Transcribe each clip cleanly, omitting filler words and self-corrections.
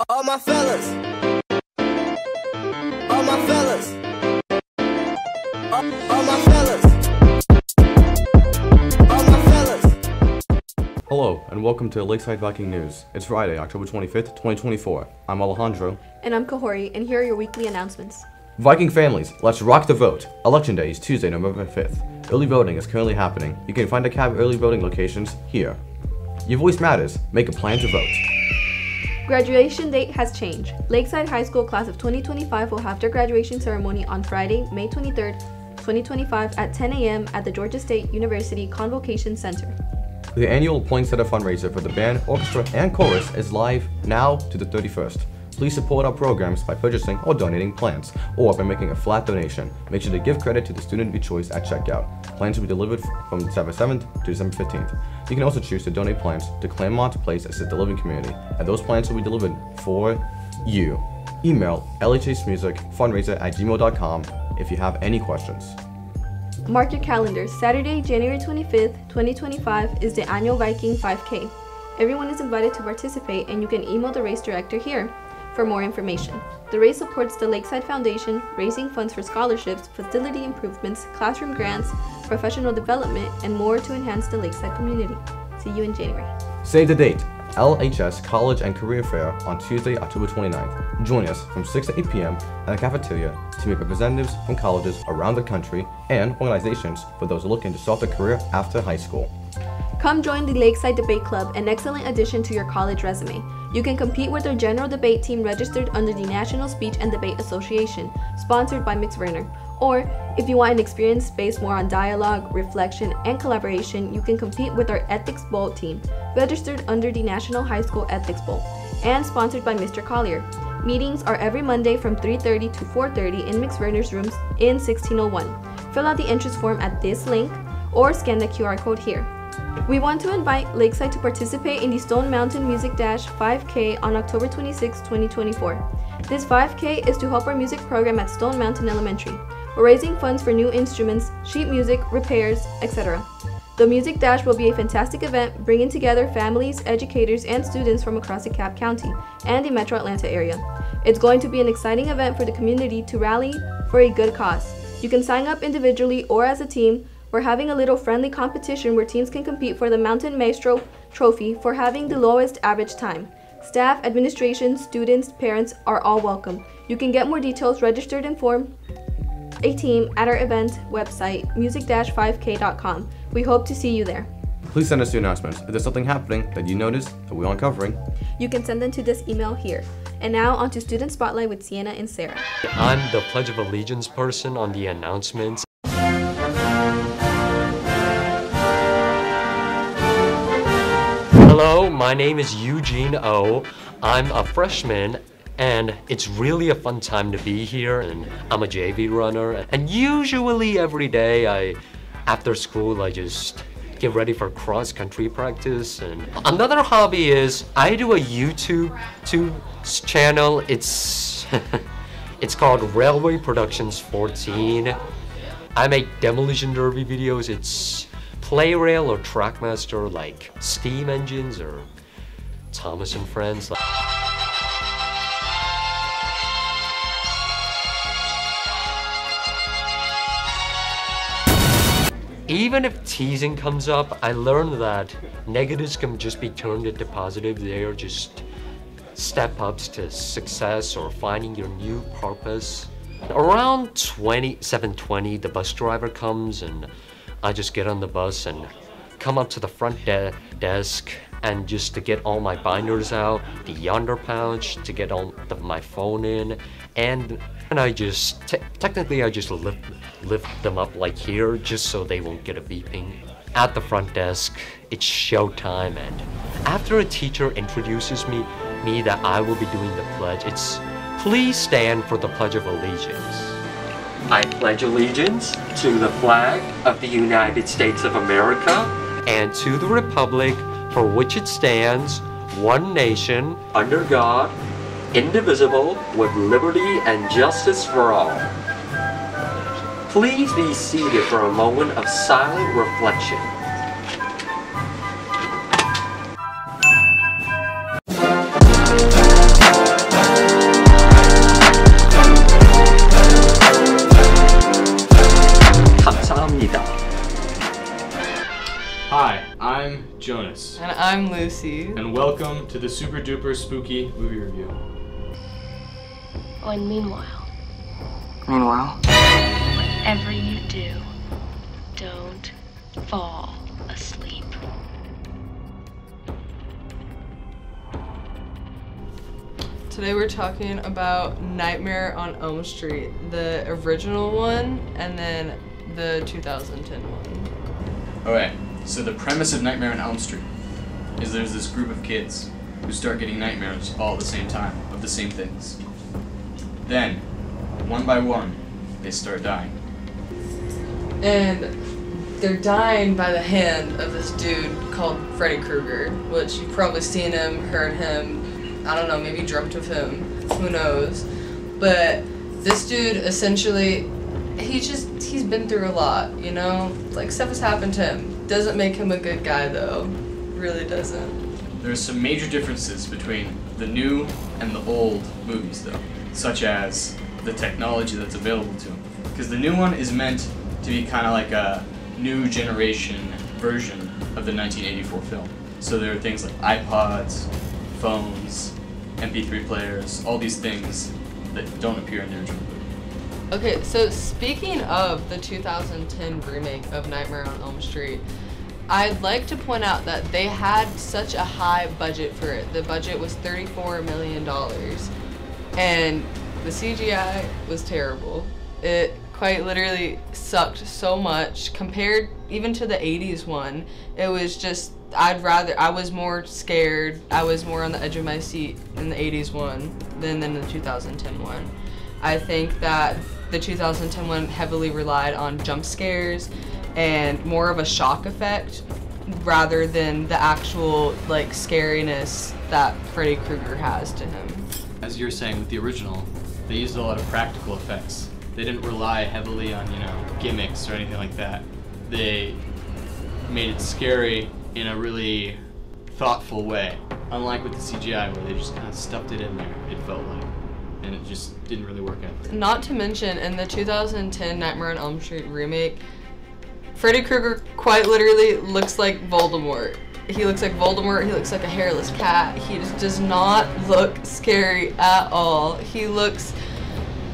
All my fellas, all my fellas, all my fellas, all my fellas. Hello, and welcome to Lakeside Viking News. It's Friday, October 25th, 2024. I'm Alejandro. And I'm Kahori, and here are your weekly announcements. Viking families, let's rock the vote. Election day is Tuesday, November 5th. Early voting is currently happening. You can find the CAB early voting locations here. Your voice matters. Make a plan to vote. Graduation date has changed. Lakeside High School class of 2025 will have their graduation ceremony on Friday, May 23rd, 2025 at 10 a.m. at the Georgia State University Convocation Center. The annual Poinsettia fundraiser for the band, orchestra, and chorus is live now to the 31st. Please support our programs by purchasing or donating plants, or by making a flat donation. Make sure to give credit to the student of your choice at checkout. Plants will be delivered from December 7th to December 15th. You can also choose to donate plants to Claremont Place Assisted Living Community, and those plants will be delivered for you. Email lhsmusicfundraiser@gmail.com if you have any questions. Mark your calendars. Saturday, January 25th, 2025 is the annual Viking 5K. Everyone is invited to participate, and you can email the race director here for more information. The race supports the Lakeside Foundation, raising funds for scholarships, facility improvements, classroom grants, professional development, and more to enhance the Lakeside community. See you in January. Save the date. LHS College and Career Fair on Tuesday, October 29th. Join us from 6 to 8 p.m. at the cafeteria to meet representatives from colleges around the country and organizations for those looking to start a career after high school. Come join the Lakeside Debate Club, an excellent addition to your college resume. You can compete with our general debate team registered under the National Speech and Debate Association, sponsored by Mix Werner. Or, if you want an experience based more on dialogue, reflection, and collaboration, you can compete with our Ethics Bowl team, registered under the National High School Ethics Bowl, and sponsored by Mr. Collier. Meetings are every Monday from 3:30 to 4:30 in Mix Werner's rooms in 1601. Fill out the entrance form at this link or scan the QR code here. We want to invite Lakeside to participate in the Stone Mountain Music Dash 5K on October 26, 2024. This 5K is to help our music program at Stone Mountain Elementary. We're raising funds for new instruments, sheet music, repairs, etc. The Music Dash will be a fantastic event, bringing together families, educators, and students from across DeKalb County and the Metro Atlanta area. It's going to be an exciting event for the community to rally for a good cause. You can sign up individually or as a team. We're having a little friendly competition where teams can compete for the Mountain Maestro trophy for having the lowest average time. Staff, administration, students, parents are all welcome. You can get more details registered and form a team at our event website, music-5k.com. We hope to see you there. Please send us your announcements. If there's something happening that you notice that we aren't covering, you can send them to this email here. And now on to Student Spotlight with Sienna and Sarah. I'm the Pledge of Allegiance person on the announcements. Hello, my name is Eugene O. I'm a freshman, and it's really a fun time to be here, and I'm a JV runner. And usually every day after school, I just get ready for cross-country practice. And another hobby is I do a YouTube channel. It's it's called Railway Productions 14. I make demolition derby videos. It's play rail or trackmaster, like steam engines or Thomas and Friends. Even if teasing comes up, I learned that negatives can just be turned into positive. They are just step-ups to success or finding your new purpose. Around 7:20, the bus driver comes, and I just get on the bus and come up to the front desk and just to get all my binders out, the yonder pouch to get all my phone in, and I just technically I just lift them up like here just so they won't get a beeping. At the front desk, it's showtime, and after a teacher introduces me that I will be doing the pledge, it's please stand for the Pledge of Allegiance. I pledge allegiance to the flag of the United States of America and to the republic for which it stands, one nation, under God, indivisible, with liberty and justice for all. Please be seated for a moment of silent reflection. Lucy. And welcome to the super duper spooky movie review. Oh, and meanwhile, whatever you do, don't fall asleep. Today we're talking about Nightmare on Elm Street, the original one, and then the 2010 one. Alright, so the premise of Nightmare on Elm Street is there's this group of kids who start getting nightmares all at the same time of the same things. Then, one by one, they start dying. And they're dying by the hand of this dude called Freddy Krueger, which you've probably seen him, heard him, I don't know, maybe dreamt of him, who knows. But this dude essentially, he's been through a lot, you know? Like, stuff has happened to him. Doesn't make him a good guy though, really doesn't. There are some major differences between the new and the old movies though, such as the technology that's available to them. Because the new one is meant to be kind of like a new generation version of the 1984 film. So there are things like iPods, phones, MP3 players, all these things that don't appear in the original movie. Okay, so speaking of the 2010 remake of Nightmare on Elm Street, I'd like to point out that they had such a high budget for it. The budget was $34 million, and the CGI was terrible. It quite literally sucked so much compared even to the 80s one. It was just, I was more scared, I was more on the edge of my seat in the 80s one than in the 2010 one. I think that the 2010 one heavily relied on jump scares and more of a shock effect rather than the actual like scariness that Freddy Krueger has to him. As you're saying with the original, they used a lot of practical effects. They didn't rely heavily on, gimmicks or anything like that. They made it scary in a really thoughtful way. Unlike with the CGI where they just kind of stuffed it in there, it felt like. And it just didn't really work out. Not to mention, in the 2010 Nightmare on Elm Street remake, Freddy Krueger quite literally looks like Voldemort. He looks like Voldemort, he looks like a hairless cat. He just does not look scary at all. He looks,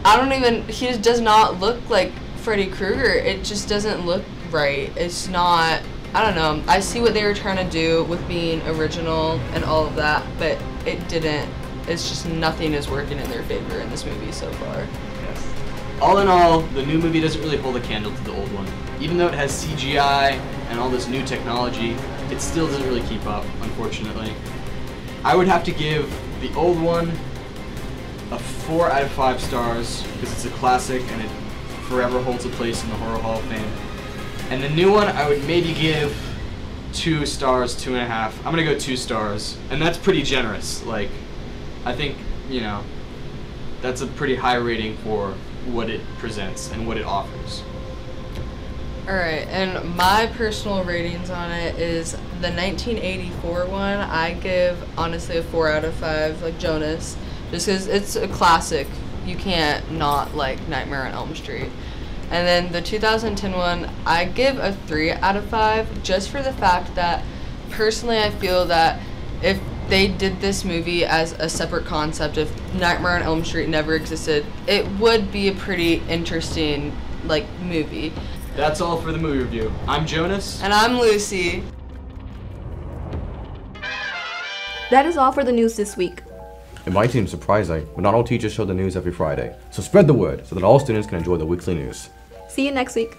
he just does not look like Freddy Krueger. It just doesn't look right. It's not, I don't know. I see what they were trying to do with being original and all of that, but it didn't. It's just nothing is working in their favor in this movie so far. Yes. All in all, the new movie doesn't really hold a candle to the old one. Even though it has CGI and all this new technology, it still doesn't really keep up, unfortunately. I would have to give the old one a 4 out of 5 stars because it's a classic and it forever holds a place in the Horror Hall of Fame. And the new one, I would maybe give 2 stars, 2.5. I'm gonna go 2 stars, and that's pretty generous. Like, I think, that's a pretty high rating for what it presents and what it offers. Alright, and my personal ratings on it is the 1984 one, I give honestly a 4 out of 5, like Jonas, just because it's a classic. You can't not like Nightmare on Elm Street. And then the 2010 one, I give a 3 out of 5, just for the fact that personally I feel that if they did this movie as a separate concept, if Nightmare on Elm Street never existed, it would be a pretty interesting movie. That's all for the movie review. I'm Jonas. And I'm Lucy. That is all for the news this week. It might seem surprising, but not all teachers show the news every Friday. So spread the word so that all students can enjoy the weekly news. See you next week.